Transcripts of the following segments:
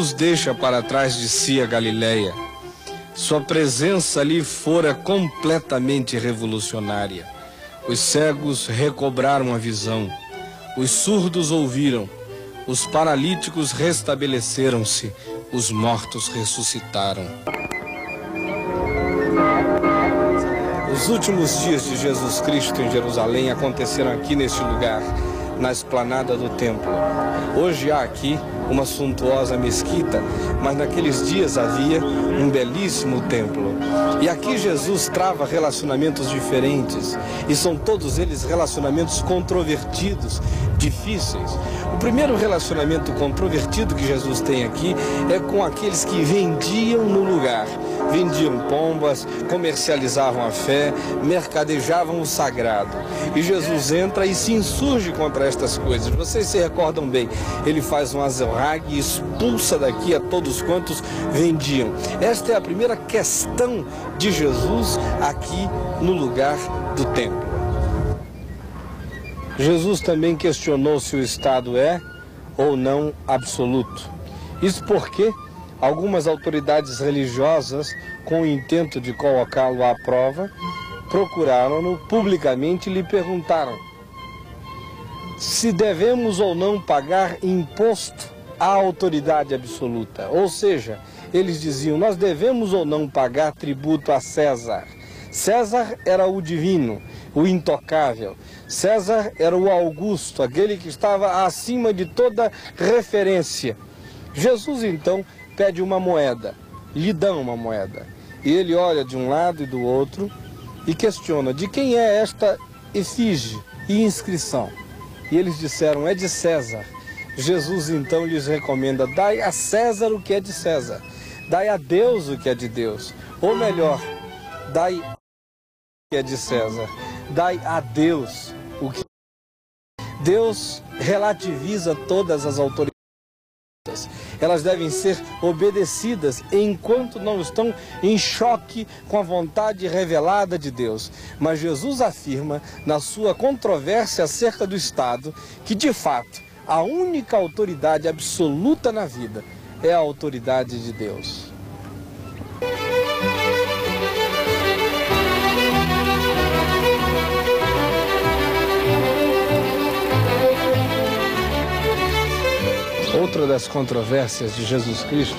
Jesus deixa para trás de si a Galileia. Sua presença ali fora completamente revolucionária. Os cegos recobraram a visão, os surdos ouviram, os paralíticos restabeleceram-se, os mortos ressuscitaram. Os últimos dias de Jesus Cristo em Jerusalém aconteceram aqui neste lugar, na esplanada do templo. Hoje há aqui uma suntuosa mesquita, mas naqueles dias havia um belíssimo templo. E aqui Jesus trava relacionamentos diferentes, e são todos eles relacionamentos controvertidos, difíceis. O primeiro relacionamento controvertido que Jesus tem aqui é com aqueles que vendiam no lugar. Vendiam pombas, comercializavam a fé, mercadejavam o sagrado. E Jesus entra e se insurge contra estas coisas. Vocês se recordam bem, ele faz um azerrag e expulsa daqui a todos quantos vendiam. Esta é a primeira questão de Jesus aqui no lugar do templo. Jesus também questionou se o Estado é ou não absoluto. Isso porque algumas autoridades religiosas, com o intento de colocá-lo à prova, procuraram-no publicamente e lhe perguntaram se devemos ou não pagar imposto à autoridade absoluta. Ou seja, eles diziam, nós devemos ou não pagar tributo a César. César era o divino, o intocável. César era o Augusto, aquele que estava acima de toda referência. Jesus, então, pede uma moeda, lhe dão uma moeda. E ele olha de um lado e do outro e questiona, de quem é esta efígie e inscrição? E eles disseram, é de César. Jesus, então, lhes recomenda, dai a César o que é de César, dai a Deus o que é de Deus. Ou melhor, dai o que é de César, dai a Deus o que é de Deus. Deus relativiza todas as autoridades. Elas devem ser obedecidas enquanto não estão em choque com a vontade revelada de Deus. Mas Jesus afirma, na sua controvérsia acerca do Estado, que de fato a única autoridade absoluta na vida é a autoridade de Deus. Outra das controvérsias de Jesus Cristo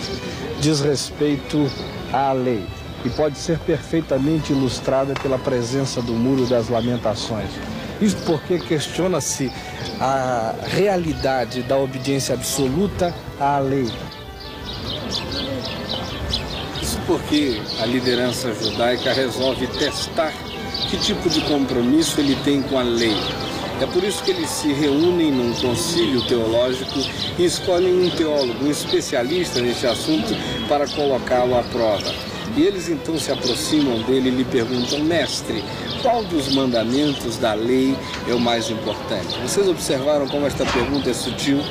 diz respeito à lei e pode ser perfeitamente ilustrada pela presença do Muro das Lamentações. Isso porque questiona-se a realidade da obediência absoluta à lei. Isso porque a liderança judaica resolve testar que tipo de compromisso ele tem com a lei. É por isso que eles se reúnem num concílio teológico e escolhem um teólogo, um especialista nesse assunto, para colocá-lo à prova. E eles então se aproximam dele e lhe perguntam, mestre, qual dos mandamentos da lei é o mais importante? Vocês observaram como esta pergunta é sutil?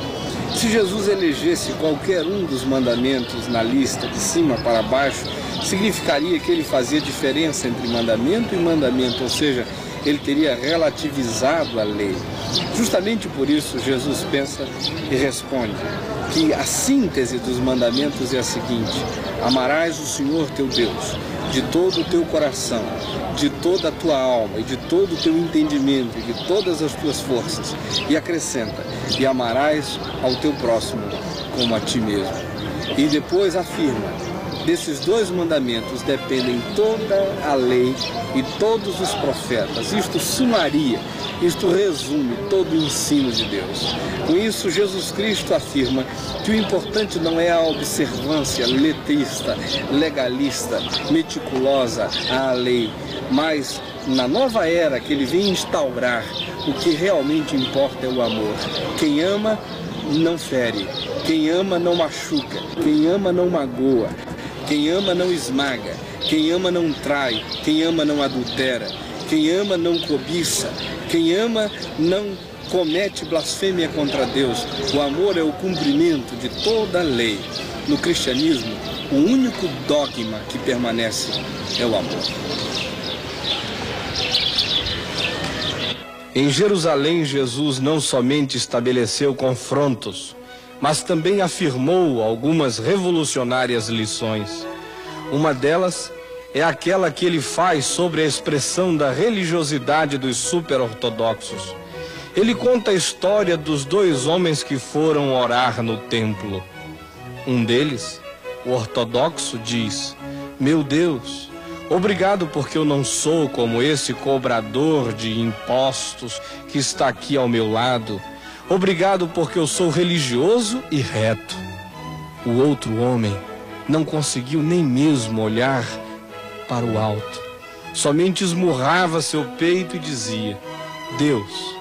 Se Jesus elegesse qualquer um dos mandamentos na lista, de cima para baixo, significaria que ele fazia diferença entre mandamento e mandamento, ou seja, ele teria relativizado a lei. Justamente por isso, Jesus pensa e responde que a síntese dos mandamentos é a seguinte: amarás o Senhor teu Deus de todo o teu coração, de toda a tua alma e de todo o teu entendimento e de todas as tuas forças. E acrescenta, e amarás ao teu próximo como a ti mesmo. E depois afirma, desses dois mandamentos dependem toda a lei e todos os profetas. Isto sumaria, isto resume todo o ensino de Deus. Com isso, Jesus Cristo afirma que o importante não é a observância letrista, legalista, meticulosa à lei, mas na nova era que ele vem instaurar, o que realmente importa é o amor. Quem ama não fere, quem ama não machuca, quem ama não magoa. Quem ama não esmaga, quem ama não trai, quem ama não adultera, quem ama não cobiça, quem ama não comete blasfêmia contra Deus. O amor é o cumprimento de toda a lei. No cristianismo, o único dogma que permanece é o amor. Em Jerusalém, Jesus não somente estabeleceu confrontos, mas também afirmou algumas revolucionárias lições. Uma delas é aquela que ele faz sobre a expressão da religiosidade dos super-ortodoxos. Ele conta a história dos dois homens que foram orar no templo. Um deles, o ortodoxo, diz: "Meu Deus, obrigado porque eu não sou como esse cobrador de impostos que está aqui ao meu lado. Obrigado porque eu sou religioso e reto." O outro homem não conseguiu nem mesmo olhar para o alto. Somente esmurrava seu peito e dizia: "Deus,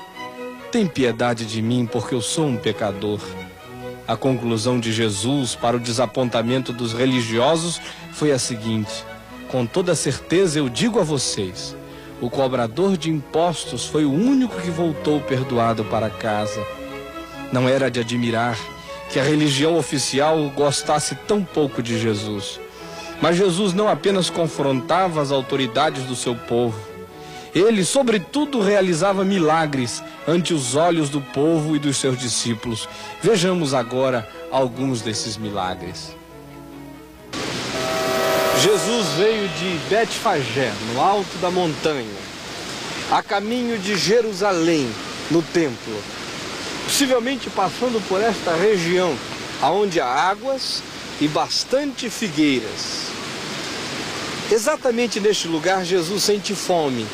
tem piedade de mim porque eu sou um pecador." A conclusão de Jesus para o desapontamento dos religiosos foi a seguinte: "Com toda certeza eu digo a vocês, o cobrador de impostos foi o único que voltou perdoado para casa." Não era de admirar que a religião oficial gostasse tão pouco de Jesus. Mas Jesus não apenas confrontava as autoridades do seu povo. Ele, sobretudo, realizava milagres ante os olhos do povo e dos seus discípulos. Vejamos agora alguns desses milagres. Jesus veio de Betfagé, no alto da montanha, a caminho de Jerusalém, no templo, possivelmente passando por esta região, onde há águas e bastante figueiras. Exatamente neste lugar, Jesus sente fome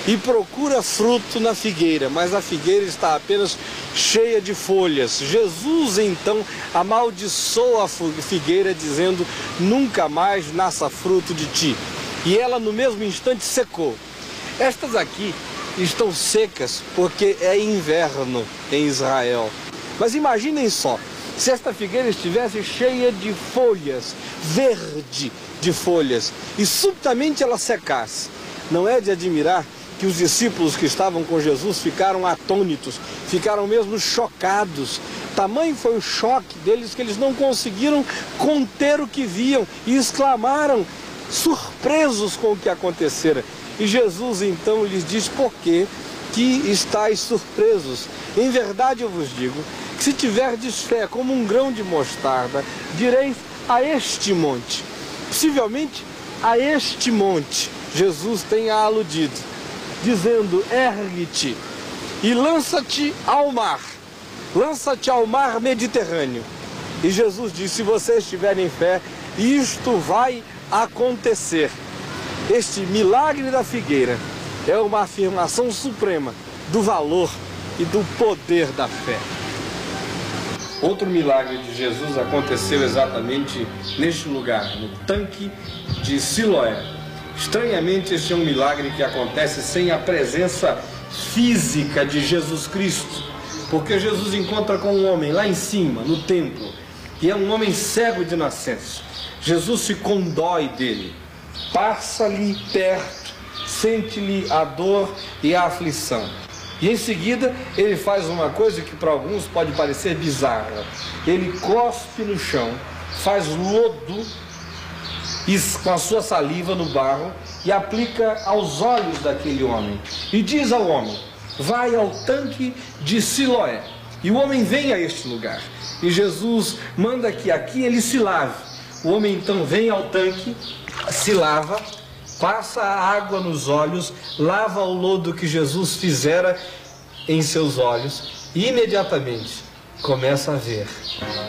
e procura fruto na figueira, mas a figueira está apenas cheia de folhas. Jesus então amaldiçoa a figueira, dizendo: "Nunca mais nasça fruto de ti." E ela no mesmo instante secou. Estas aqui estão secas porque é inverno em Israel. Mas imaginem só, se esta figueira estivesse cheia de folhas, verde de folhas, e subitamente ela secasse. Não é de admirar que os discípulos que estavam com Jesus ficaram atônitos, ficaram mesmo chocados. Tamanho foi o choque deles que eles não conseguiram conter o que viam e exclamaram, surpresos com o que acontecera. E Jesus então lhes diz: "Por que estáis surpresos? Em verdade eu vos digo, que se tiverdes fé como um grão de mostarda, direis a este monte." Possivelmente a este monte Jesus tenha aludido, dizendo: "Ergue-te e lança-te ao mar Mediterrâneo." E Jesus disse: "Se vocês tiverem fé, isto vai acontecer." Este milagre da figueira é uma afirmação suprema do valor e do poder da fé. Outro milagre de Jesus aconteceu exatamente neste lugar, no tanque de Siloé. Estranhamente, este é um milagre que acontece sem a presença física de Jesus Cristo, porque Jesus encontra com um homem lá em cima, no templo, que é um homem cego de nascença. Jesus se condói dele, passa-lhe perto, sente-lhe a dor e a aflição. E em seguida ele faz uma coisa que para alguns pode parecer bizarra. Ele cospe no chão, faz lodo com a sua saliva no barro e aplica aos olhos daquele homem. E diz ao homem: "Vai ao tanque de Siloé." E o homem vem a este lugar. E Jesus manda que aqui ele se lave. O homem então vem ao tanque, se lava, passa a água nos olhos, lava o lodo que Jesus fizera em seus olhos e imediatamente começa a ver.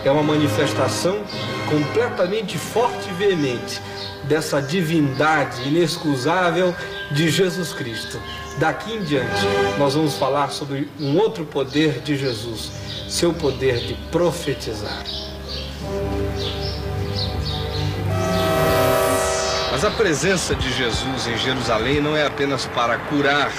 É uma manifestação completamente forte e veemente dessa divindade inexcusável de Jesus Cristo. Daqui em diante nós vamos falar sobre um outro poder de Jesus, seu poder de profetizar. Mas a presença de Jesus em Jerusalém não é apenas para curar,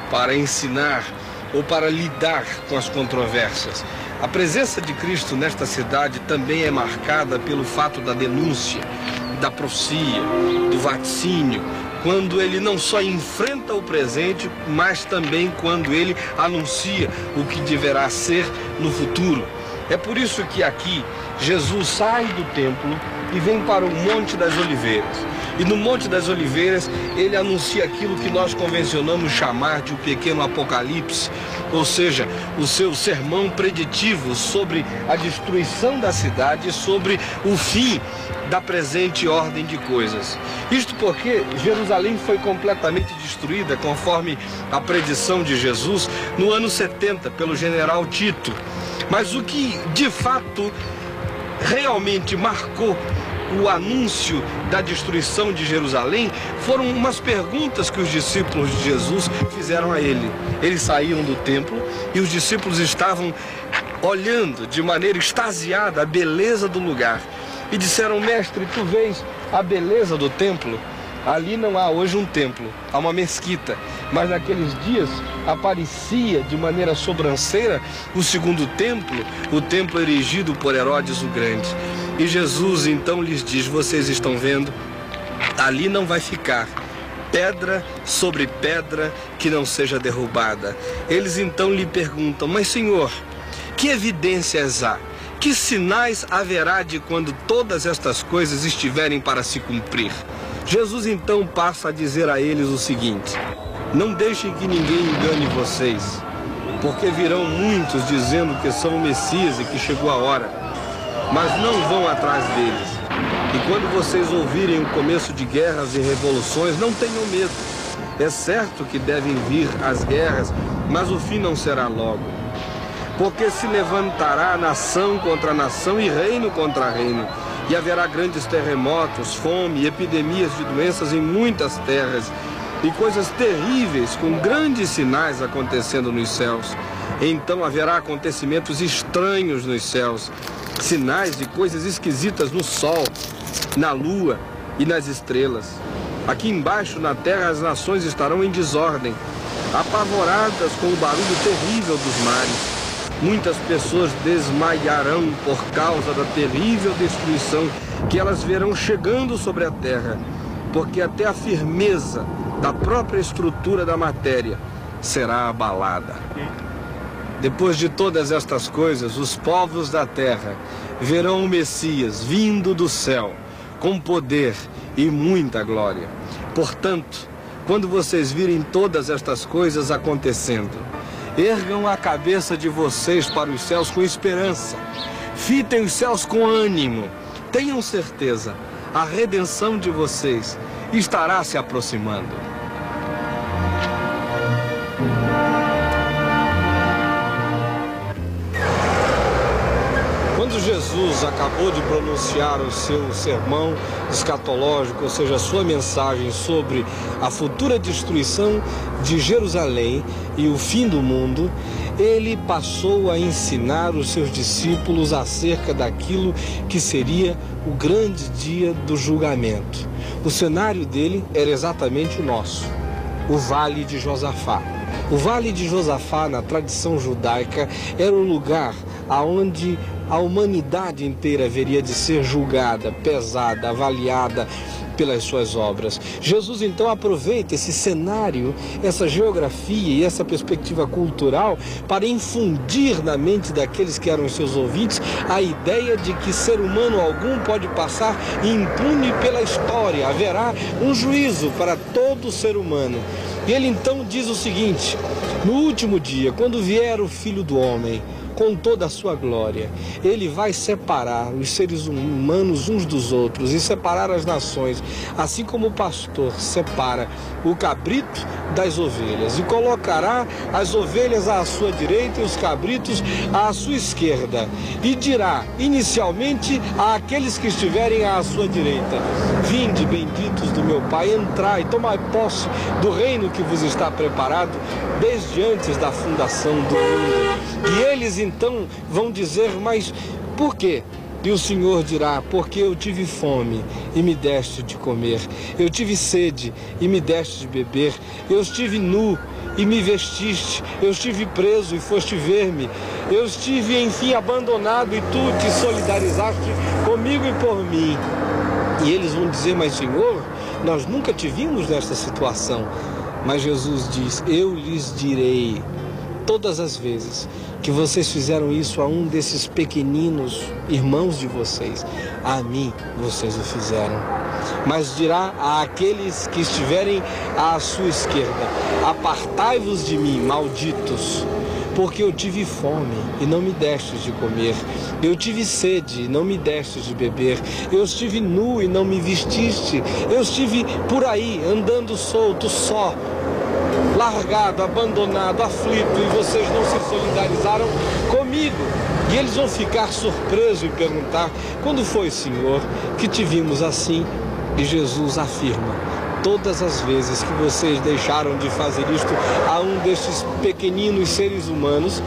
para ensinar ou para lidar com as controvérsias. A presença de Cristo nesta cidade também é marcada pelo fato da denúncia, da profecia, do vaticínio, quando ele não só enfrenta o presente, mas também quando ele anuncia o que deverá ser no futuro. É por isso que aqui Jesus sai do templo e vem para o Monte das Oliveiras. E no Monte das Oliveiras ele anuncia aquilo que nós convencionamos chamar de o pequeno Apocalipse, ou seja, o seu sermão preditivo sobre a destruição da cidade e sobre o fim da presente ordem de coisas. Isto porque Jerusalém foi completamente destruída, conforme a predição de Jesus, no ano 70, pelo general Tito. Mas o que de fato realmente marcou o anúncio da destruição de Jerusalém foram umas perguntas que os discípulos de Jesus fizeram a ele. Eles saíram do templo e os discípulos estavam olhando de maneira extasiada a beleza do lugar. E disseram: mestre, tu vês a beleza do templo? Ali não há hoje um templo, há uma mesquita. Mas naqueles dias aparecia de maneira sobranceira o segundo templo, o templo erigido por Herodes o Grande. E Jesus então lhes diz: vocês estão vendo? Ali não vai ficar pedra sobre pedra que não seja derrubada. Eles então lhe perguntam: mas Senhor, que evidências há? Que sinais haverá de quando todas estas coisas estiverem para se cumprir? Jesus então passa a dizer a eles o seguinte: não deixem que ninguém engane vocês, porque virão muitos dizendo que são o Messias e que chegou a hora, mas não vão atrás deles. E quando vocês ouvirem o começo de guerras e revoluções, não tenham medo. É certo que devem vir as guerras, mas o fim não será logo. Porque se levantará nação contra nação e reino contra reino. E haverá grandes terremotos, fome, epidemias de doenças em muitas terras. E coisas terríveis, com grandes sinais acontecendo nos céus. Então haverá acontecimentos estranhos nos céus. Sinais de coisas esquisitas no sol, na lua e nas estrelas. Aqui embaixo, na terra, as nações estarão em desordem, apavoradas com o barulho terrível dos mares. Muitas pessoas desmaiarão por causa da terrível destruição que elas verão chegando sobre a terra, porque até a firmeza da própria estrutura da matéria será abalada. Depois de todas estas coisas, os povos da terra verão o Messias vindo do céu, com poder e muita glória. Portanto, quando vocês virem todas estas coisas acontecendo, ergam a cabeça de vocês para os céus com esperança. Fitem os céus com ânimo. Tenham certeza, a redenção de vocês estará se aproximando. Quando Jesus acabou de pronunciar o seu sermão escatológico, ou seja, a sua mensagem sobre a futura destruição de Jerusalém e o fim do mundo, ele passou a ensinar os seus discípulos acerca daquilo que seria o grande dia do julgamento. O cenário dele era exatamente o nosso, o Vale de Josafá. O Vale de Josafá, na tradição judaica, era o lugar aonde a humanidade inteira haveria de ser julgada, pesada, avaliada pelas suas obras. Jesus então aproveita esse cenário, essa geografia e essa perspectiva cultural para infundir na mente daqueles que eram seus ouvintes a ideia de que ser humano algum pode passar impune pela história. Haverá um juízo para todo ser humano. E ele então diz o seguinte: no último dia, quando vier o Filho do Homem com toda a sua glória, ele vai separar os seres humanos uns dos outros e separar as nações, assim como o pastor separa o cabrito das ovelhas, e colocará as ovelhas à sua direita e os cabritos à sua esquerda, e dirá inicialmente àqueles que estiverem à sua direita: vinde, benditos do meu Pai, entrai, tomai posse do reino que vos está preparado desde antes da fundação do mundo. E eles então vão dizer: mas por quê? E o Senhor dirá: porque eu tive fome e me deste de comer, eu tive sede e me deste de beber, eu estive nu e me vestiste, eu estive preso e foste ver-me, eu estive enfim abandonado e tu te solidarizaste comigo e por mim. E eles vão dizer: mas Senhor, nós nunca te vimos nesta situação. Mas Jesus diz: eu lhes direi todas as vezes que vocês fizeram isso a um desses pequeninos irmãos de vocês, a mim vocês o fizeram. Mas dirá àqueles que estiverem à sua esquerda: apartai-vos de mim, malditos, porque eu tive fome e não me destes de comer, eu tive sede e não me destes de beber, eu estive nu e não me vestiste, eu estive por aí andando solto, só, largado, abandonado, aflito, e vocês não se solidarizaram comigo. E eles vão ficar surpresos e perguntar: quando foi, Senhor, que te vimos assim? E Jesus afirma: todas as vezes que vocês deixaram de fazer isto a um destes pequeninos seres humanos,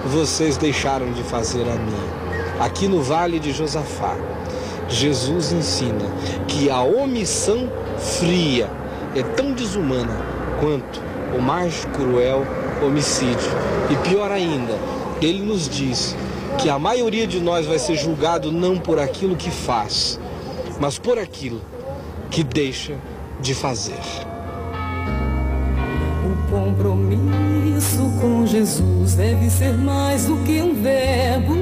vocês deixaram de fazer a mim. Aqui no Vale de Josafá, Jesus ensina que a omissão fria é tão desumana quanto o mais cruel homicídio. E pior ainda, ele nos diz que a maioria de nós vai ser julgado não por aquilo que faz, mas por aquilo que deixa de fazer. O compromisso com Jesus deve ser mais do que um verbo.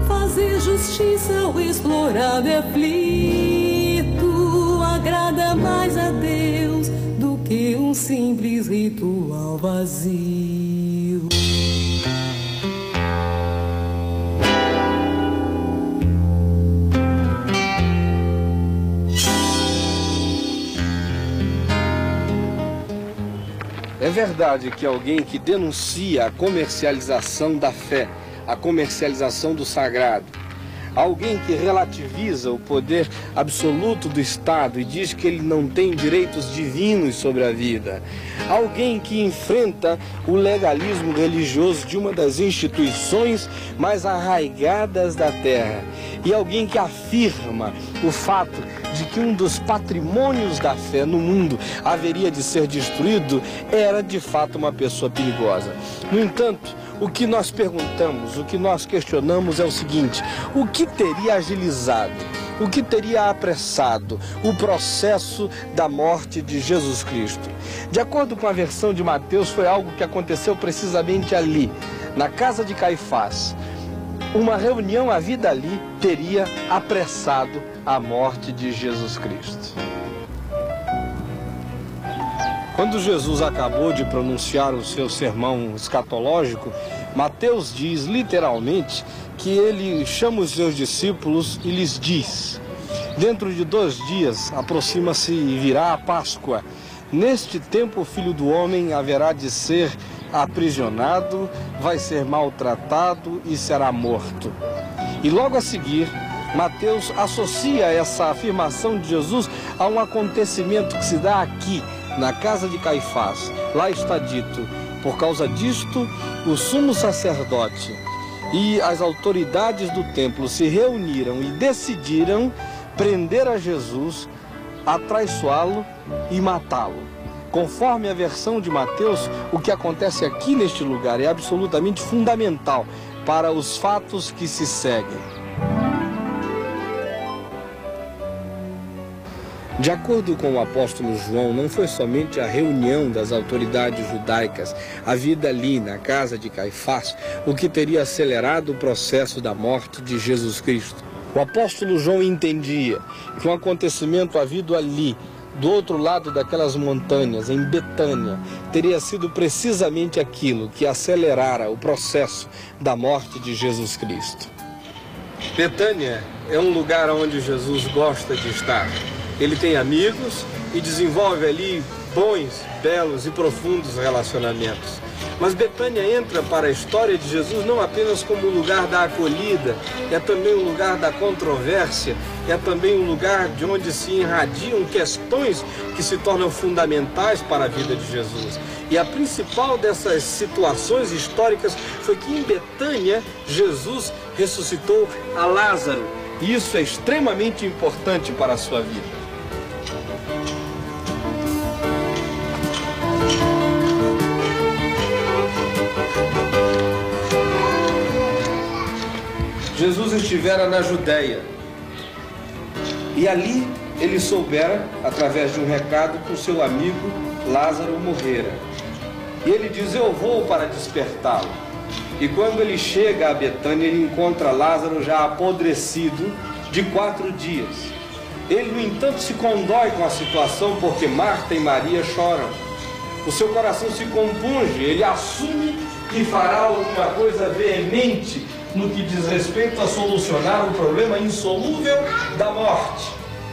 Fazer justiça ao explorado e aflito agrada mais a Deus do que um simples ritual vazio. É verdade que alguém que denuncia a comercialização da fé, a comercialização do sagrado, alguém que relativiza o poder absoluto do Estado e diz que ele não tem direitos divinos sobre a vida, alguém que enfrenta o legalismo religioso de uma das instituições mais arraigadas da terra, e alguém que afirma o fato de que um dos patrimônios da fé no mundo haveria de ser destruído, era de fato uma pessoa perigosa. No entanto, o que nós perguntamos, o que nós questionamos é o seguinte: o que teria agilizado, o que teria apressado o processo da morte de Jesus Cristo? De acordo com a versão de Mateus, foi algo que aconteceu precisamente ali, na casa de Caifás. Uma reunião havida ali teria apressado a morte de Jesus Cristo. Quando Jesus acabou de pronunciar o seu sermão escatológico, Mateus diz literalmente que ele chama os seus discípulos e lhes diz: dentro de 2 dias aproxima-se e virá a Páscoa. Neste tempo o Filho do Homem haverá de ser aprisionado, vai ser maltratado e será morto. E logo a seguir, Mateus associa essa afirmação de Jesus a um acontecimento que se dá aqui, na casa de Caifás. Lá está dito: por causa disto, o sumo sacerdote e as autoridades do templo se reuniram e decidiram prender a Jesus, atraiçoá-lo e matá-lo. Conforme a versão de Mateus, o que acontece aqui neste lugar é absolutamente fundamental para os fatos que se seguem. De acordo com o apóstolo João, não foi somente a reunião das autoridades judaicas, a vida ali na casa de Caifás, o que teria acelerado o processo da morte de Jesus Cristo. O apóstolo João entendia que um acontecimento havido ali, do outro lado daquelas montanhas, em Betânia, teria sido precisamente aquilo que acelerara o processo da morte de Jesus Cristo. Betânia é um lugar onde Jesus gosta de estar. Ele tem amigos e desenvolve ali bons, belos e profundos relacionamentos. Mas Betânia entra para a história de Jesus não apenas como um lugar da acolhida, é também um lugar da controvérsia, é também um lugar de onde se irradiam questões que se tornam fundamentais para a vida de Jesus. E a principal dessas situações históricas foi que em Betânia Jesus ressuscitou a Lázaro. E isso é extremamente importante para a sua vida. Jesus estivera na Judéia e ali ele soubera, através de um recado, que o seu amigo Lázaro morrera. E ele diz: eu vou para despertá-lo. E quando ele chega a Betânia, ele encontra Lázaro já apodrecido de 4 dias. Ele, no entanto, se condói com a situação, porque Marta e Maria choram. O seu coração se compunge, ele assume que fará alguma coisa veemente no que diz respeito a solucionar o problema insolúvel da morte.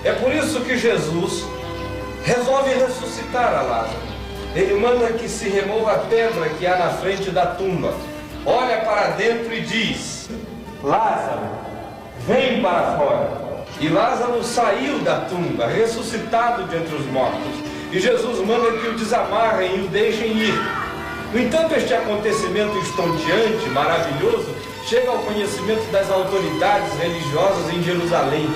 É por isso que Jesus resolve ressuscitar a Lázaro. Ele manda que se remova a pedra que há na frente da tumba, olha para dentro e diz: Lázaro, vem para fora. E Lázaro saiu da tumba, ressuscitado de entre os mortos. E Jesus manda que o desamarrem e o deixem ir. No entanto, este acontecimento estonteante, maravilhoso, chega ao conhecimento das autoridades religiosas em Jerusalém.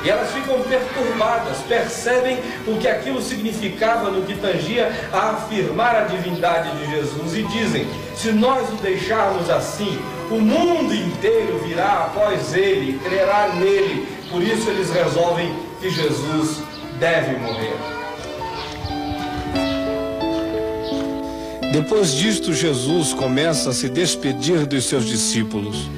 E elas ficam perturbadas, percebem o que aquilo significava no que tangia a afirmar a divindade de Jesus e dizem: se nós o deixarmos assim, o mundo inteiro virá após ele e crerá nele. Por isso eles resolvem que Jesus deve morrer. Depois disto, Jesus começa a se despedir dos seus discípulos.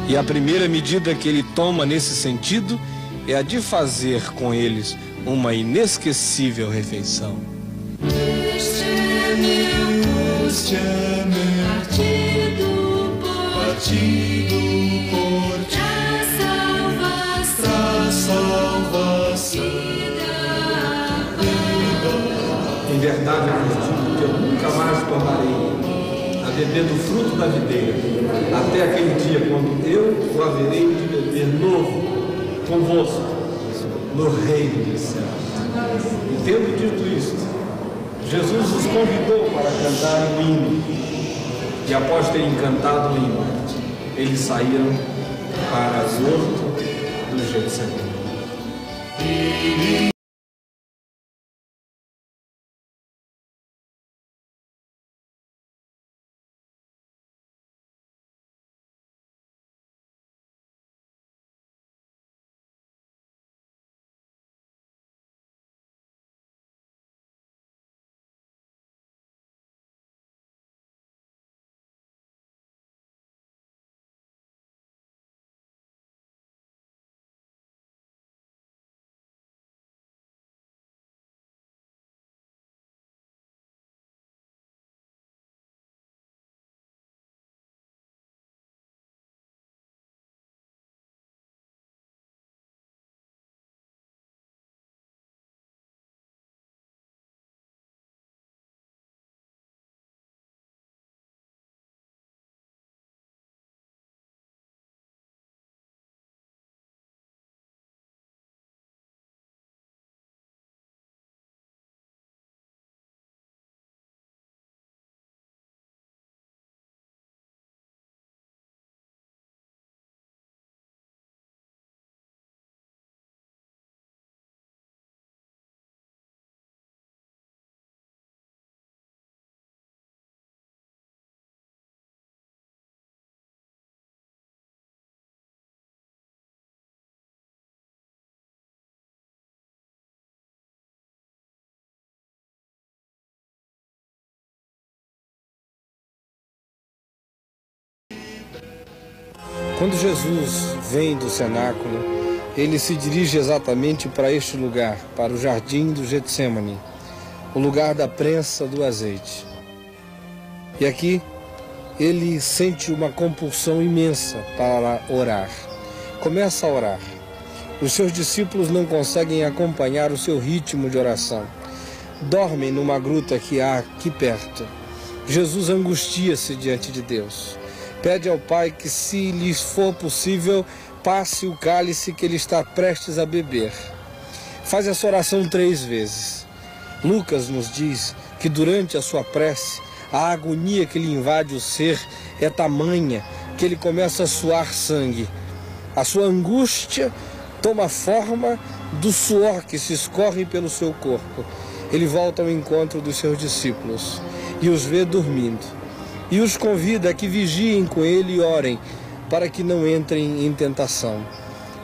E a primeira medida que ele toma nesse sentido é a de fazer com eles uma inesquecível refeição. Este é meu partido por ti, pra salvação. Em verdade, eu vos digo que eu nunca mais tornarei a beber do fruto da videira, até aquele dia quando eu o haverei de beber novo convosco no reino dos céus. E tendo dito isto, Jesus os convidou para cantar um hino. E após terem cantado o hino, eles saíram para o horto do Getsemane. Quando Jesus vem do cenáculo, ele se dirige exatamente para este lugar, para o jardim do Getsemane, o lugar da prensa do azeite. E aqui ele sente uma compulsão imensa para orar. Começa a orar. Os seus discípulos não conseguem acompanhar o seu ritmo de oração. Dormem numa gruta que há aqui perto. Jesus angustia-se diante de Deus. Pede ao Pai que, se lhes for possível, passe o cálice que ele está prestes a beber. Faz essa oração 3 vezes. Lucas nos diz que durante a sua prece, a agonia que lhe invade o ser é tamanha que ele começa a suar sangue. A sua angústia toma forma do suor que se escorre pelo seu corpo. Ele volta ao encontro dos seus discípulos e os vê dormindo. E os convida a que vigiem com ele e orem, para que não entrem em tentação.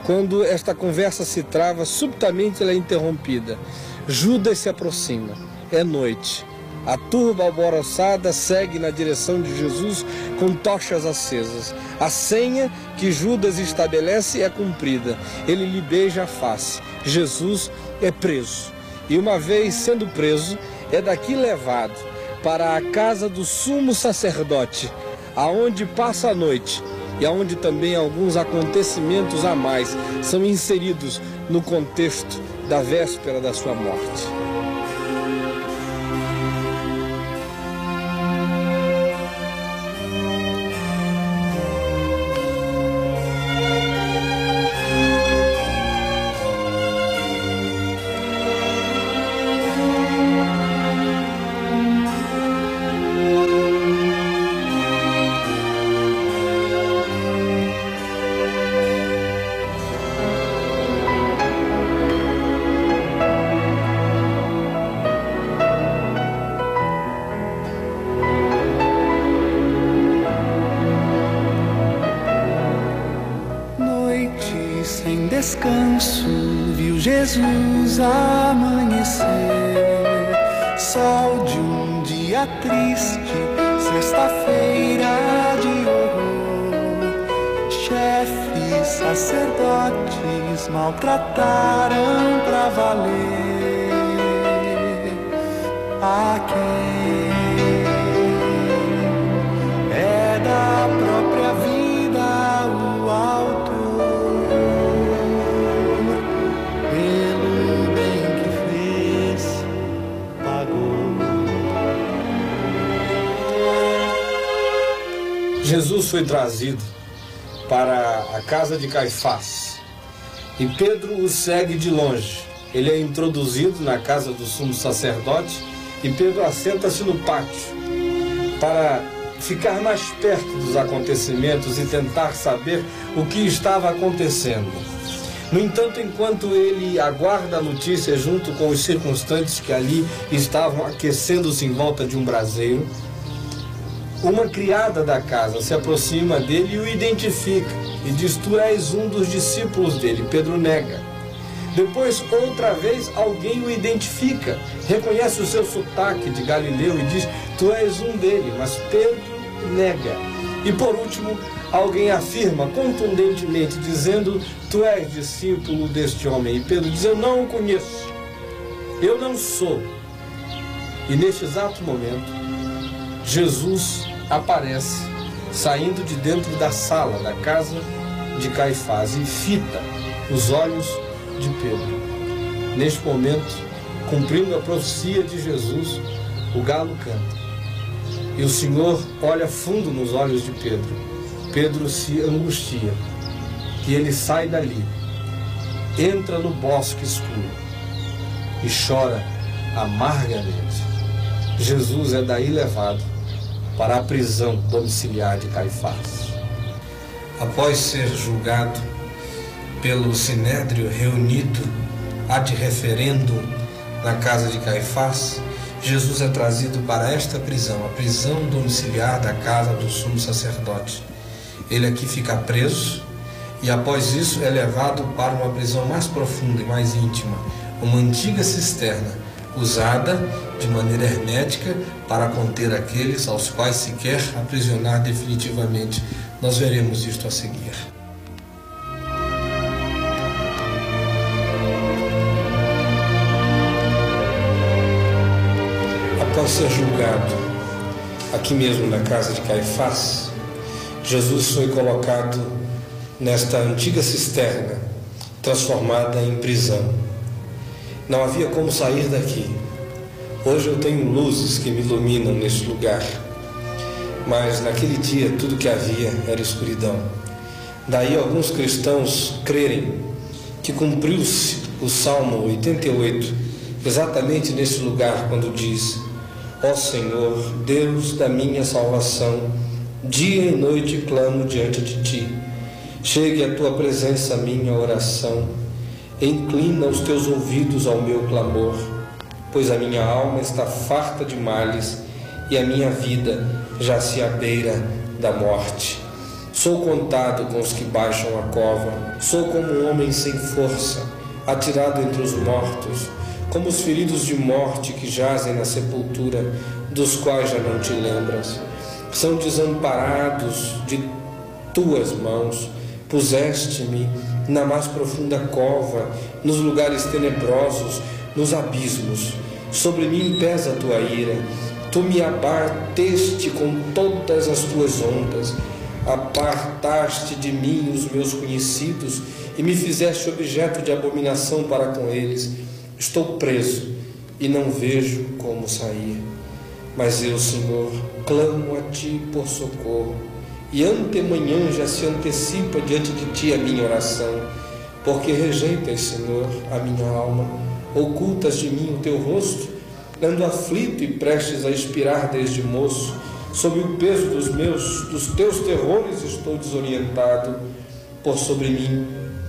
Quando esta conversa se trava, subitamente ela é interrompida. Judas se aproxima. É noite. A turba alvoroçada segue na direção de Jesus com tochas acesas. A senha que Judas estabelece é cumprida. Ele lhe beija a face. Jesus é preso. E uma vez sendo preso, é daqui levado para a casa do sumo sacerdote, aonde passa a noite e aonde também alguns acontecimentos a mais são inseridos no contexto da véspera da sua morte. Descanso, viu Jesus amanhecer, sol de um dia triste, sexta-feira de horror. Chefes, sacerdotes maltrataram pra valer a quem é da própria vida o autor. Jesus foi trazido para a casa de Caifás e Pedro o segue de longe. Ele é introduzido na casa do sumo sacerdote e Pedro assenta-se no pátio para ficar mais perto dos acontecimentos e tentar saber o que estava acontecendo. No entanto, enquanto ele aguarda a notícia junto com os circunstantes que ali estavam aquecendo-se em volta de um braseiro, uma criada da casa se aproxima dele e o identifica e diz: tu és um dos discípulos dele. Pedro nega. Depois, outra vez, alguém o identifica, reconhece o seu sotaque de Galileu e diz: tu és um dele. Mas Pedro nega. E por último, alguém afirma contundentemente, dizendo: tu és discípulo deste homem. E Pedro diz: eu não o conheço, eu não sou. E neste exato momento, Jesus aparece saindo de dentro da sala da casa de Caifás e fita os olhos de Pedro. Neste momento, cumprindo a profecia de Jesus, o galo canta. E o Senhor olha fundo nos olhos de Pedro. Pedro se angustia e ele sai dali, entra no bosque escuro e chora amargamente. Jesus é daí levado para a prisão domiciliar de Caifás. Após ser julgado pelo Sinédrio reunido ad referendum na casa de Caifás, Jesus é trazido para esta prisão, a prisão domiciliar da casa do sumo sacerdote. Ele aqui fica preso e após isso é levado para uma prisão mais profunda e mais íntima, uma antiga cisterna, usada de maneira hermética para conter aqueles aos quais se quer aprisionar definitivamente. Nós veremos isto a seguir. Após ser julgado aqui mesmo na casa de Caifás, Jesus foi colocado nesta antiga cisterna, transformada em prisão. Não havia como sair daqui. Hoje eu tenho luzes que me iluminam neste lugar, mas naquele dia tudo que havia era escuridão. Daí alguns cristãos crerem que cumpriu-se o Salmo 88, exatamente nesse lugar, quando diz: ó Senhor, Deus da minha salvação, dia e noite clamo diante de ti. Chegue à tua presença a minha oração, inclina os teus ouvidos ao meu clamor, pois a minha alma está farta de males e a minha vida já se à beira da morte. Sou contado com os que baixam a cova, sou como um homem sem força, atirado entre os mortos, como os feridos de morte que jazem na sepultura, dos quais já não te lembras. São desamparados de tuas mãos. Puseste-me na mais profunda cova, nos lugares tenebrosos, nos abismos. Sobre mim pesa a tua ira. Tu me abateste com todas as tuas ondas. Apartaste de mim os meus conhecidos e me fizeste objeto de abominação para com eles. Estou preso e não vejo como sair. Mas eu, Senhor, clamo a Ti por socorro, e antemanhã já se antecipa diante de Ti a minha oração, porque rejeitas, Senhor, a minha alma, ocultas de mim o Teu rosto, ando aflito e prestes a expirar desde moço. Sob o peso dos Teus terrores estou desorientado, por sobre mim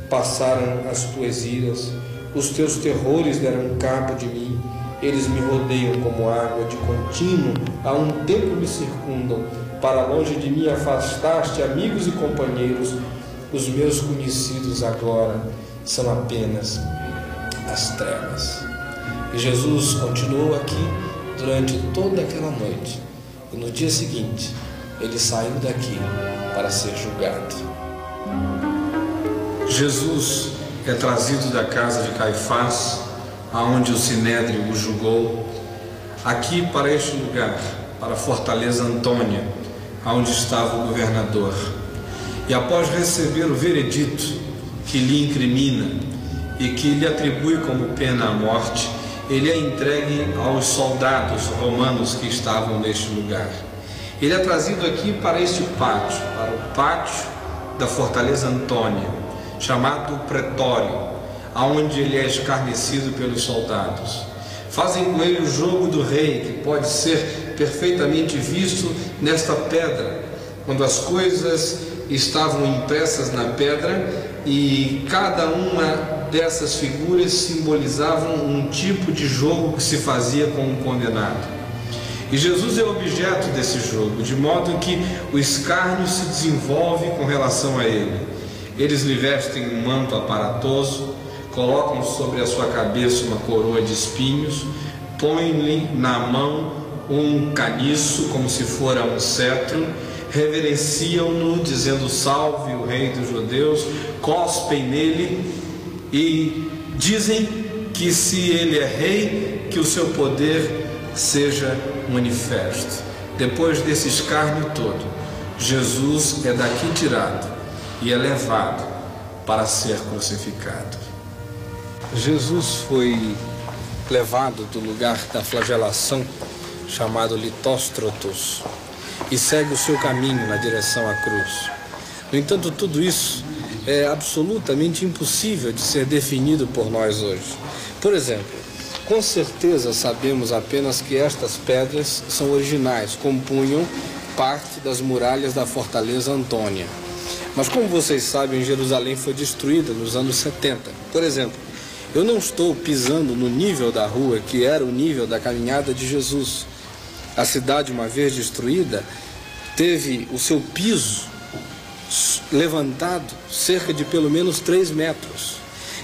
passaram as Tuas iras, os Teus terrores deram cabo de mim. Eles me rodeiam como água de contínuo, há um tempo me circundam. Para longe de mim afastaste amigos e companheiros. Os meus conhecidos agora são apenas as trevas. E Jesus continuou aqui durante toda aquela noite. E no dia seguinte, ele saiu daqui para ser julgado. Jesus é trazido da casa de Caifás, aonde o Sinédrio o julgou, aqui para este lugar, para a Fortaleza Antônia, aonde estava o governador. E após receber o veredito que lhe incrimina e que lhe atribui como pena a morte, ele é entregue aos soldados romanos que estavam neste lugar. Ele é trazido aqui para este pátio, para o pátio da Fortaleza Antônia, chamado Pretório, aonde ele é escarnecido pelos soldados. Fazem com ele o jogo do rei, que pode ser perfeitamente visto nesta pedra, quando as coisas estavam impressas na pedra e cada uma dessas figuras simbolizavam um tipo de jogo que se fazia com um condenado. E Jesus é objeto desse jogo, de modo que o escárnio se desenvolve com relação a ele. Eles lhe vestem um manto aparatoso, colocam sobre a sua cabeça uma coroa de espinhos, põem-lhe na mão um caniço como se fora um cetro, reverenciam-no dizendo salve o rei dos judeus, cospem nele e dizem que se ele é rei, que o seu poder seja manifesto. Depois desse escárnio todo, Jesus é daqui tirado e é levado para ser crucificado. Jesus foi levado do lugar da flagelação, chamado Litóstrotos, e segue o seu caminho na direção à cruz. No entanto, tudo isso é absolutamente impossível de ser definido por nós hoje. Por exemplo, com certeza sabemos apenas que estas pedras são originais, compunham parte das muralhas da Fortaleza Antônia. Mas como vocês sabem, Jerusalém foi destruída nos anos 70. Por exemplo, eu não estou pisando no nível da rua que era o nível da caminhada de Jesus. A cidade, uma vez destruída, teve o seu piso levantado cerca de pelo menos 3 metros.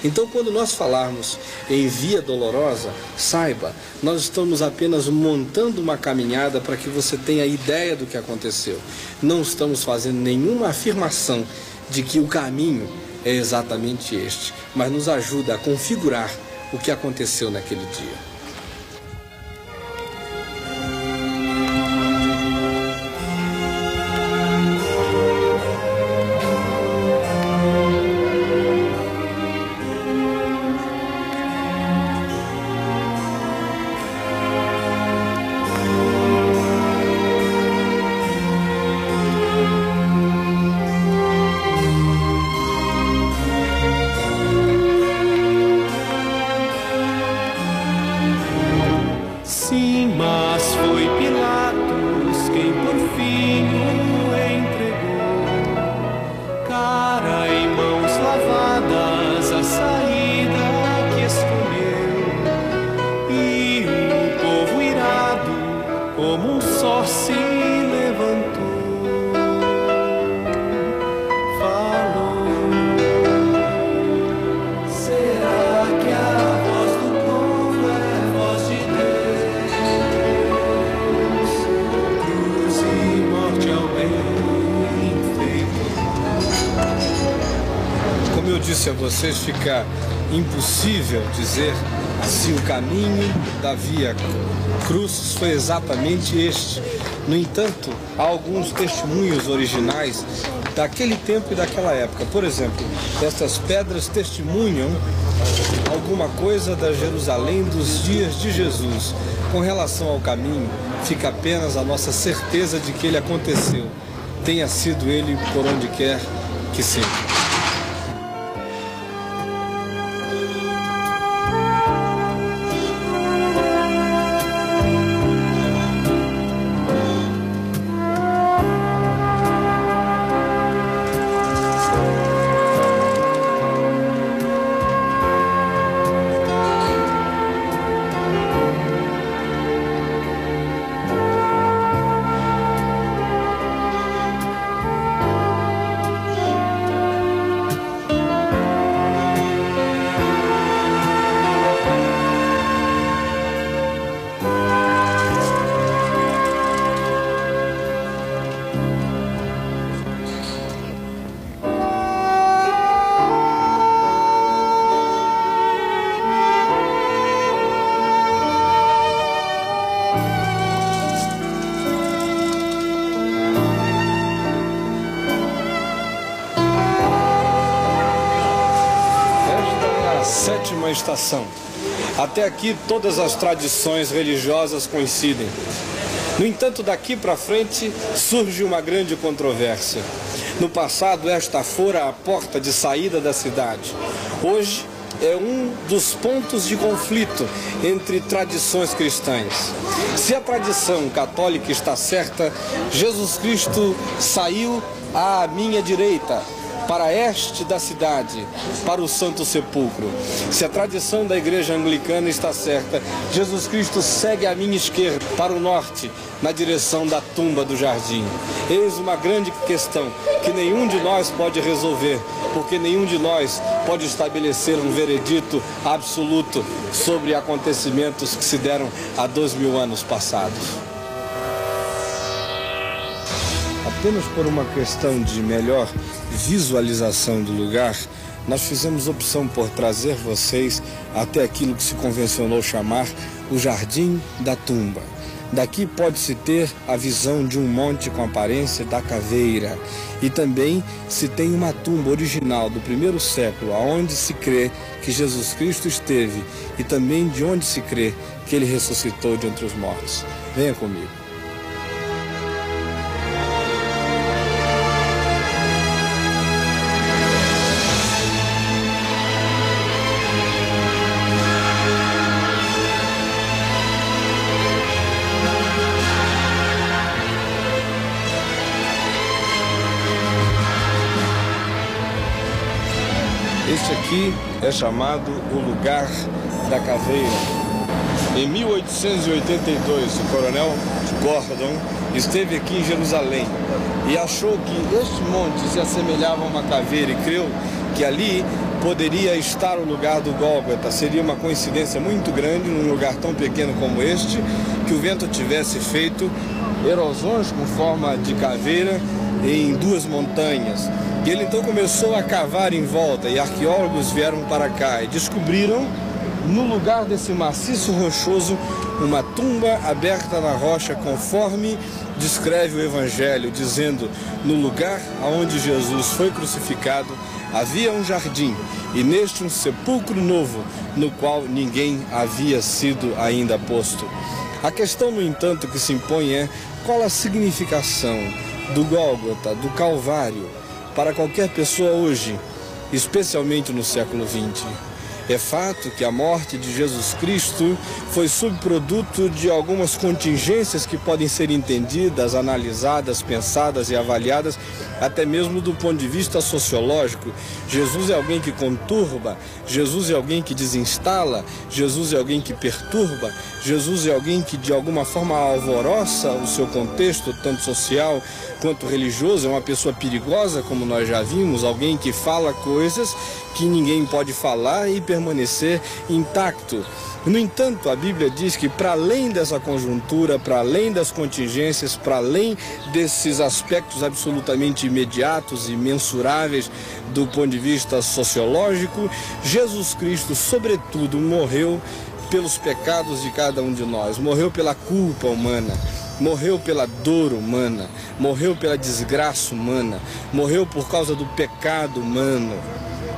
Então, quando nós falarmos em via dolorosa, saiba, nós estamos apenas montando uma caminhada para que você tenha ideia do que aconteceu. Não estamos fazendo nenhuma afirmação de que o caminho é exatamente este, mas nos ajuda a configurar o que aconteceu naquele dia. disse a vocês, fica impossível dizer se o caminho da Via Crucis foi exatamente este. No entanto, há alguns testemunhos originais daquele tempo e daquela época. Por exemplo, essas pedras testemunham alguma coisa da Jerusalém dos dias de Jesus. Com relação ao caminho, fica apenas a nossa certeza de que ele aconteceu. Tenha sido ele por onde quer que seja. Sétima estação. Até aqui todas as tradições religiosas coincidem. No entanto, daqui para frente surge uma grande controvérsia. No passado, esta fora a porta de saída da cidade. Hoje é um dos pontos de conflito entre tradições cristãs. Se a tradição católica está certa, Jesus Cristo saiu à minha direita, para este da cidade, para o Santo Sepulcro. Se a tradição da Igreja Anglicana está certa, Jesus Cristo segue à minha esquerda, para o norte, na direção da tumba do jardim. Eis uma grande questão que nenhum de nós pode resolver, porque nenhum de nós pode estabelecer um veredito absoluto sobre acontecimentos que se deram há 2000 anos passados. Apenas por uma questão de melhor visualização do lugar, nós fizemos opção por trazer vocês até aquilo que se convencionou chamar o Jardim da Tumba. Daqui pode-se ter a visão de um monte com aparência da caveira. E também se tem uma tumba original do primeiro século, aonde se crê que Jesus Cristo esteve, e também de onde se crê que ele ressuscitou de entre os mortos. Venha comigo. Este aqui é chamado o Lugar da Caveira. Em 1882, o coronel Gordon esteve aqui em Jerusalém e achou que este monte se assemelhava a uma caveira e creu que ali poderia estar o lugar do Gólgota. Seria uma coincidência muito grande num lugar tão pequeno como este, que o vento tivesse feito erosões com forma de caveira em duas montanhas. E ele então começou a cavar em volta, e arqueólogos vieram para cá e descobriram, no lugar desse maciço rochoso, uma tumba aberta na rocha, conforme descreve o Evangelho, dizendo: no lugar onde Jesus foi crucificado havia um jardim, e neste um sepulcro novo, no qual ninguém havia sido ainda posto. A questão, no entanto, que se impõe é: qual a significação do Gólgota, do Calvário, para qualquer pessoa hoje, especialmente no século XX? É fato que a morte de Jesus Cristo foi subproduto de algumas contingências que podem ser entendidas, analisadas, pensadas e avaliadas, até mesmo do ponto de vista sociológico. Jesus é alguém que conturba, Jesus é alguém que desinstala, Jesus é alguém que perturba, Jesus é alguém que de alguma forma alvoroça o seu contexto, tanto social quanto religioso. É uma pessoa perigosa, como nós já vimos, alguém que fala coisas que ninguém pode falar e permanecer intacto. No entanto, a Bíblia diz que para além dessa conjuntura, para além das contingências, para além desses aspectos absolutamente imediatos e mensuráveis do ponto de vista sociológico, Jesus Cristo, sobretudo, morreu pelos pecados de cada um de nós, morreu pela culpa humana, morreu pela dor humana, morreu pela desgraça humana, morreu por causa do pecado humano.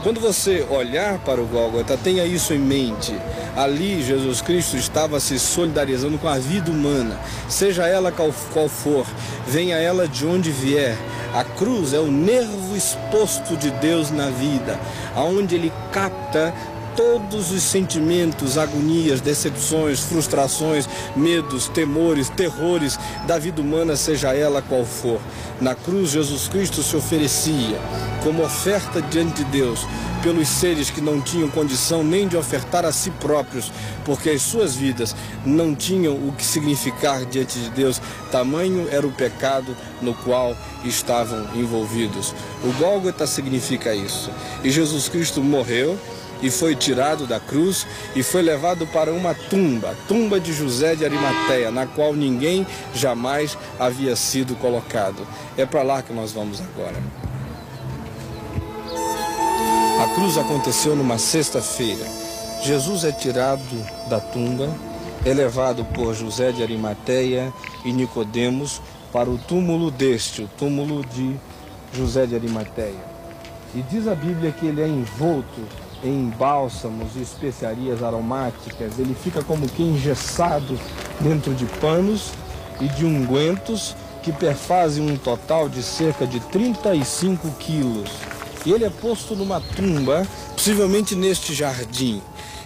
Quando você olhar para o Gólgota, tenha isso em mente. Ali Jesus Cristo estava se solidarizando com a vida humana, seja ela qual for, venha ela de onde vier. A cruz é o nervo exposto de Deus na vida, aonde ele capta todos os sentimentos, agonias, decepções, frustrações, medos, temores, terrores da vida humana, seja ela qual for. Na cruz, Jesus Cristo se oferecia como oferta diante de Deus pelos seres que não tinham condição nem de ofertar a si próprios, porque as suas vidas não tinham o que significar diante de Deus, tamanho era o pecado no qual estavam envolvidos. O Gólgota significa isso. E Jesus Cristo morreu e foi tirado da cruz e foi levado para uma tumba, a tumba de José de Arimateia, na qual ninguém jamais havia sido colocado. É para lá que nós vamos agora. A cruz aconteceu numa sexta-feira. Jesus é tirado da tumba, é levado por José de Arimateia e Nicodemos para o túmulo o túmulo de José de Arimateia. E diz a Bíblia que ele é envolto em bálsamos e especiarias aromáticas, ele fica como que engessado dentro de panos e de ungüentos que perfazem um total de cerca de 35 quilos. E ele é posto numa tumba, possivelmente neste jardim.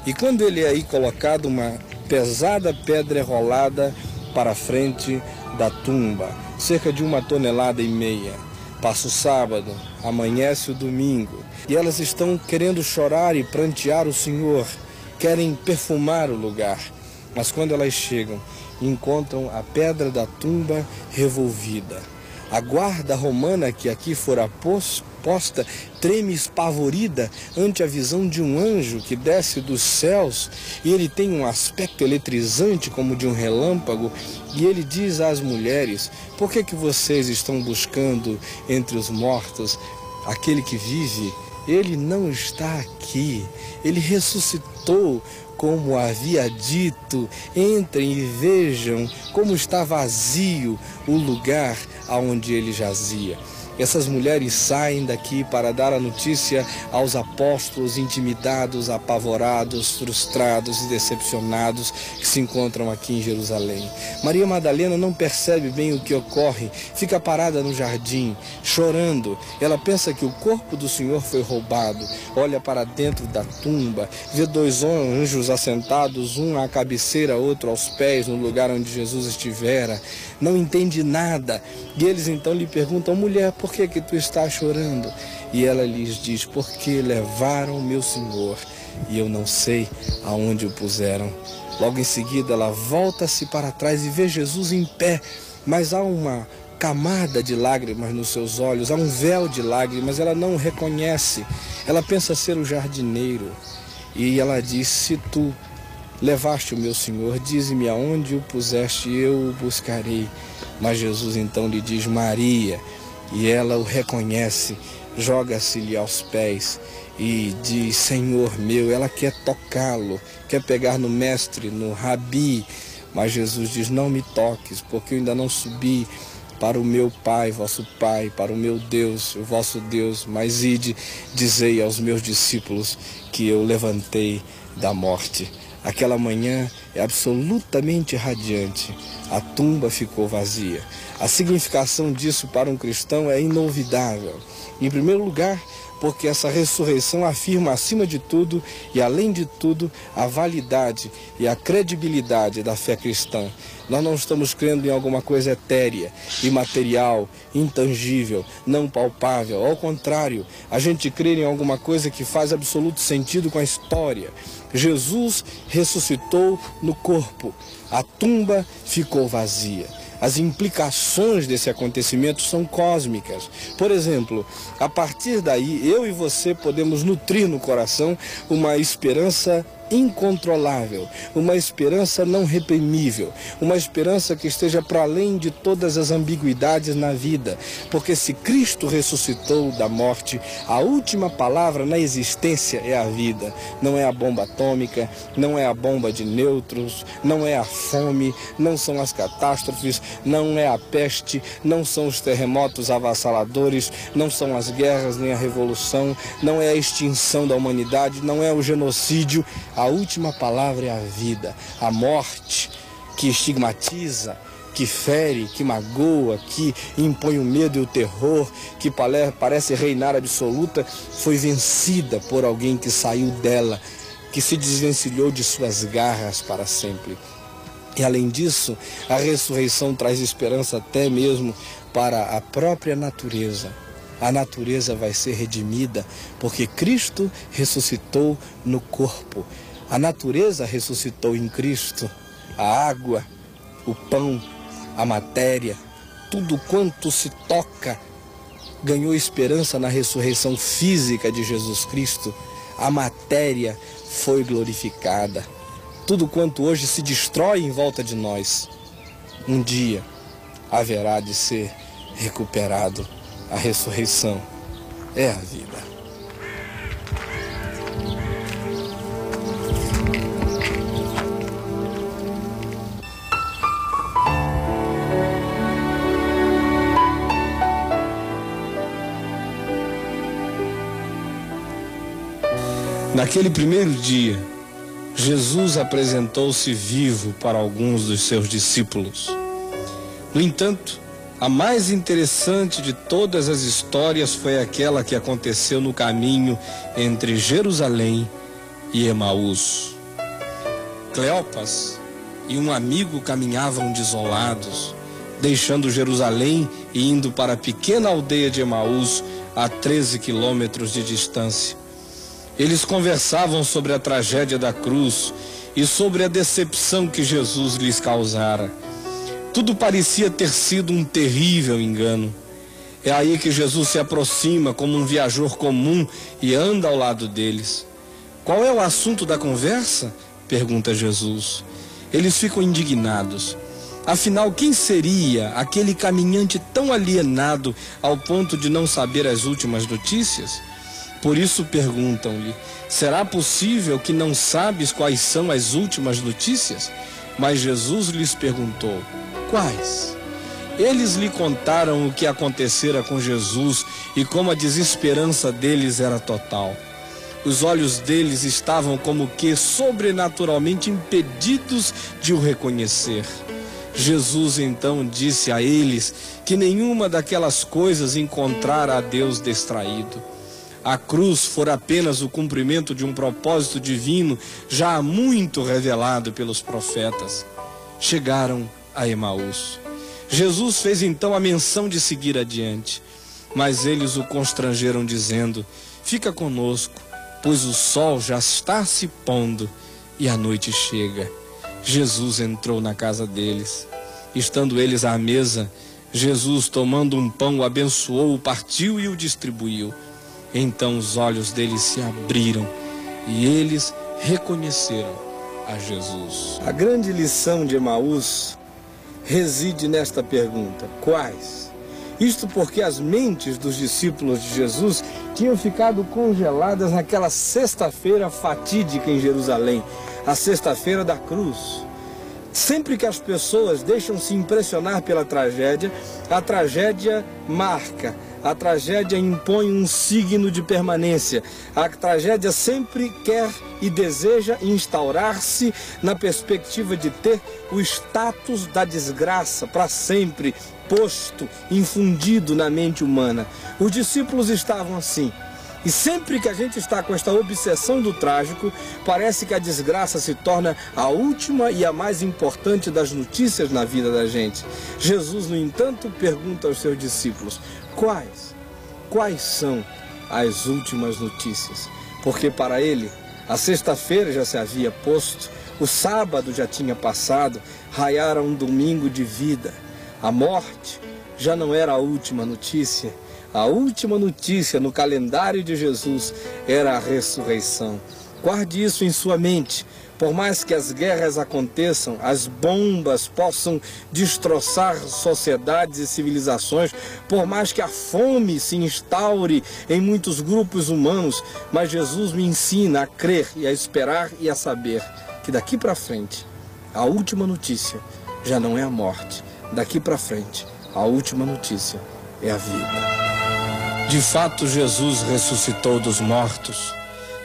E quando ele é aí colocado, uma pesada pedra é rolada para a frente da tumba, cerca de 1,5 toneladas. Passa o sábado, amanhece o domingo, e elas estão querendo chorar e prantear o Senhor, querem perfumar o lugar. Mas quando elas chegam, encontram a pedra da tumba revolvida. A guarda romana que aqui fora posta treme espavorida ante a visão de um anjo que desce dos céus, e ele tem um aspecto eletrizante como de um relâmpago, e ele diz às mulheres: por que vocês estão buscando entre os mortos aquele que vive? Ele não está aqui, ele ressuscitou, como havia dito. Entrem e vejam como está vazio o lugar aonde ele jazia. Essas mulheres saem daqui para dar a notícia aos apóstolos intimidados, apavorados, frustrados e decepcionados que se encontram aqui em Jerusalém. Maria Madalena não percebe bem o que ocorre, fica parada no jardim, chorando. Ela pensa que o corpo do Senhor foi roubado, olha para dentro da tumba, vê 2 anjos assentados, um à cabeceira, outro aos pés, no lugar onde Jesus estivera. Não entende nada. E eles então lhe perguntam: mulher, por que tu estás chorando? E ela lhes diz: porque levaram meu Senhor e eu não sei aonde o puseram. Logo em seguida ela volta-se para trás e vê Jesus em pé, mas há uma camada de lágrimas nos seus olhos, há um véu de lágrimas, ela não o reconhece. Ela pensa ser o jardineiro e ela diz: se tu levaste o meu Senhor, dize-me aonde o puseste, eu o buscarei. Mas Jesus então lhe diz: Maria. E ela o reconhece, joga-se-lhe aos pés e diz: Senhor meu. Ela quer tocá-lo, quer pegar no mestre, no rabi. Mas Jesus diz: não me toques, porque eu ainda não subi para o meu Pai, vosso Pai, para o meu Deus, o vosso Deus. Mas ide, dizei aos meus discípulos que eu levantei da morte. Aquela manhã é absolutamente radiante. A tumba ficou vazia. A significação disso para um cristão é inolvidável. Em primeiro lugar, porque essa ressurreição afirma acima de tudo e além de tudo a validade e a credibilidade da fé cristã. Nós não estamos crendo em alguma coisa etérea, imaterial, intangível, não palpável. Ao contrário, a gente crê em alguma coisa que faz absoluto sentido com a história. Jesus ressuscitou no corpo, a tumba ficou vazia. As implicações desse acontecimento são cósmicas. Por exemplo, a partir daí, eu e você podemos nutrir no coração uma esperança incontrolável, uma esperança não reprimível, uma esperança que esteja para além de todas as ambiguidades na vida, porque se Cristo ressuscitou da morte, a última palavra na existência é a vida, não é a bomba atômica, não é a bomba de nêutrons, não é a fome, não são as catástrofes, não é a peste, não são os terremotos avassaladores, não são as guerras nem a revolução, não é a extinção da humanidade, não é o genocídio. A última palavra é a vida. A morte, que estigmatiza, que fere, que magoa, que impõe o medo e o terror, que parece reinar absoluta, foi vencida por alguém que saiu dela, que se desvencilhou de suas garras para sempre. E além disso, a ressurreição traz esperança até mesmo para a própria natureza. A natureza vai ser redimida porque Cristo ressuscitou no corpo. A natureza ressuscitou em Cristo. A água, o pão, a matéria, tudo quanto se toca ganhou esperança na ressurreição física de Jesus Cristo. A matéria foi glorificada. Tudo quanto hoje se destrói em volta de nós, um dia haverá de ser recuperado. A ressurreição é a vida. Naquele primeiro dia, Jesus apresentou-se vivo para alguns dos seus discípulos. No entanto, a mais interessante de todas as histórias foi aquela que aconteceu no caminho entre Jerusalém e Emaús. Cleopas e um amigo caminhavam desolados, deixando Jerusalém e indo para a pequena aldeia de Emaús, a 13 quilômetros de distância. Eles conversavam sobre a tragédia da cruz e sobre a decepção que Jesus lhes causara. Tudo parecia ter sido um terrível engano. É aí que Jesus se aproxima como um viajor comum e anda ao lado deles. Qual é o assunto da conversa? Pergunta Jesus. Eles ficam indignados. Afinal, quem seria aquele caminhante tão alienado ao ponto de não saber as últimas notícias? Por isso perguntam-lhe: será possível que não sabes quais são as últimas notícias? Mas Jesus lhes perguntou: quais? Eles lhe contaram o que acontecera com Jesus e como a desesperança deles era total. Os olhos deles estavam como que sobrenaturalmente impedidos de o reconhecer. Jesus então disse a eles que nenhuma daquelas coisas encontrara a Deus distraído. A cruz fora apenas o cumprimento de um propósito divino já há muito revelado pelos profetas. Chegaram a Emaús. Jesus fez então a menção de seguir adiante, mas eles o constrangeram dizendo: fica conosco, pois o sol já está se pondo e a noite chega. Jesus entrou na casa deles. Estando eles à mesa, Jesus, tomando um pão, o abençoou, o partiu e o distribuiu. Então os olhos deles se abriram e eles reconheceram a Jesus. A grande lição de Emaús reside nesta pergunta: quais? Isto porque as mentes dos discípulos de Jesus tinham ficado congeladas naquela sexta-feira fatídica em Jerusalém, a sexta-feira da cruz. Sempre que as pessoas deixam-se impressionar pela tragédia, a tragédia marca, a tragédia impõe um signo de permanência. A tragédia sempre quer e deseja instaurar-se na perspectiva de ter o status da desgraça para sempre posto, infundido na mente humana. Os discípulos estavam assim. E sempre que a gente está com esta obsessão do trágico, parece que a desgraça se torna a última e a mais importante das notícias na vida da gente. Jesus, no entanto, pergunta aos seus discípulos: quais são as últimas notícias? Porque para ele, a sexta-feira já se havia posto, o sábado já tinha passado, raiara um domingo de vida. A morte já não era a última notícia. A última notícia no calendário de Jesus era a ressurreição. Guarde isso em sua mente. Por mais que as guerras aconteçam, as bombas possam destroçar sociedades e civilizações, por mais que a fome se instaure em muitos grupos humanos, mas Jesus me ensina a crer e a esperar e a saber que daqui para frente, a última notícia já não é a morte. Daqui para frente, a última notícia é a vida. De fato, Jesus ressuscitou dos mortos.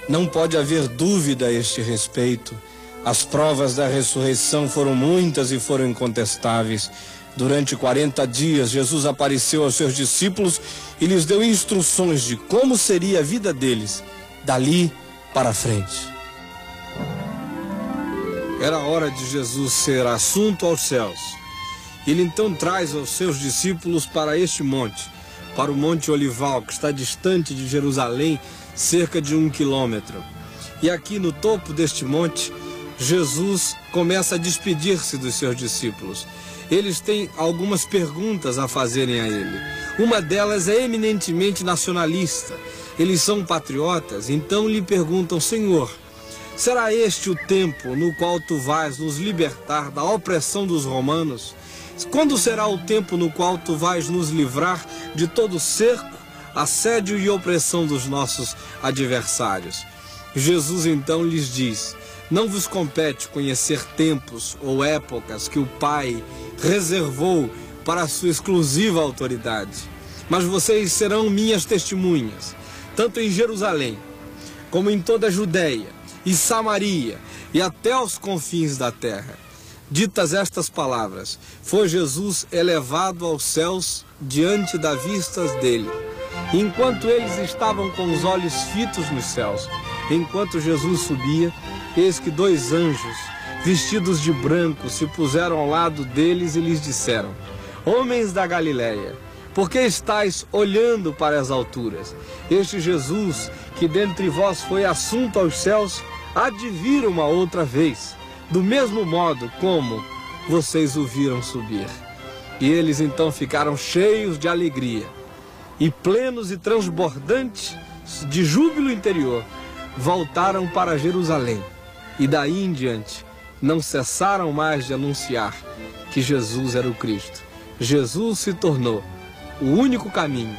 Não pode haver dúvida a este respeito. As provas da ressurreição foram muitas e foram incontestáveis. Durante 40 dias, Jesus apareceu aos seus discípulos e lhes deu instruções de como seria a vida deles, dali para frente. Era hora de Jesus ser assunto aos céus. Ele então traz os seus discípulos para este monte, para o Monte Olival, que está distante de Jerusalém, cerca de 1 quilômetro. E aqui no topo deste monte, Jesus começa a despedir-se dos seus discípulos. Eles têm algumas perguntas a fazerem a ele. Uma delas é eminentemente nacionalista. Eles são patriotas, então lhe perguntam: Senhor, será este o tempo no qual tu vais nos libertar da opressão dos romanos? Quando será o tempo no qual tu vais nos livrar de todo cerco, assédio e opressão dos nossos adversários? Jesus então lhes diz: não vos compete conhecer tempos ou épocas que o Pai reservou para a sua exclusiva autoridade, mas vocês serão minhas testemunhas, tanto em Jerusalém, como em toda a Judéia e Samaria e até os confins da terra. Ditas estas palavras, foi Jesus elevado aos céus diante da vista dele. Enquanto eles estavam com os olhos fitos nos céus, enquanto Jesus subia, eis que 2 anjos, vestidos de branco, se puseram ao lado deles e lhes disseram: homens da Galileia, por que estáis olhando para as alturas? Este Jesus, que dentre vós foi assunto aos céus, há de vir uma outra vez, do mesmo modo como vocês o viram subir. E eles então ficaram cheios de alegria, e plenos e transbordantes de júbilo interior, voltaram para Jerusalém, e daí em diante não cessaram mais de anunciar que Jesus era o Cristo. Jesus se tornou o único caminho,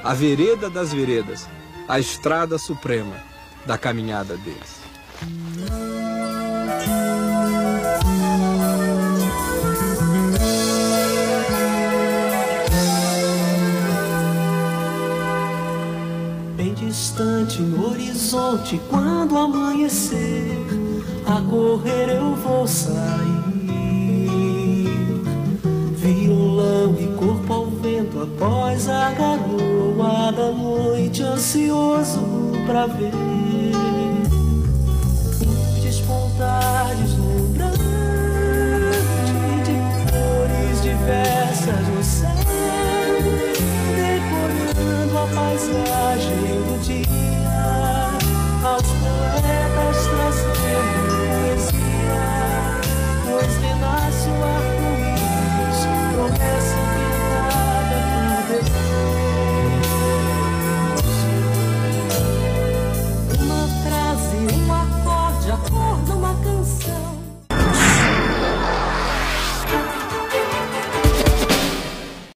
a vereda das veredas, a estrada suprema da caminhada deles. Bem distante no horizonte, quando amanhecer, a correr eu vou sair. Violão e corpo ao vento, após a garoa da noite, ansioso pra ver despontar deslumbrante de cores diversas no céu, decorando a paisagem do dia.